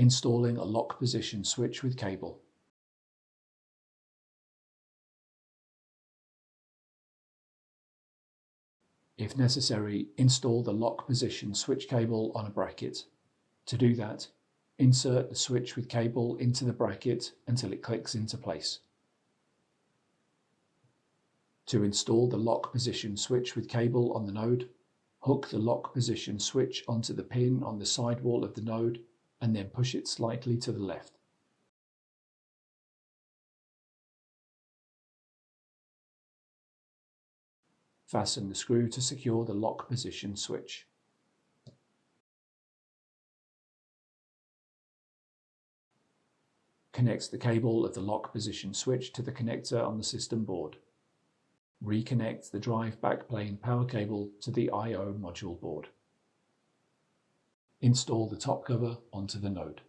installing a lock position switch with cable. If necessary, install the lock position switch cable on a bracket. To do that, insert the switch with cable into the bracket until it clicks into place. To install the lock position switch with cable on the node, hook the lock position switch onto the pin on the sidewall of the node and then push it slightly to the left. Fasten the screw to secure the lock position switch. Connect the cable of the lock position switch to the connector on the system board. Reconnect the drive backplane power cable to the I/O module board. Install the top cover onto the node.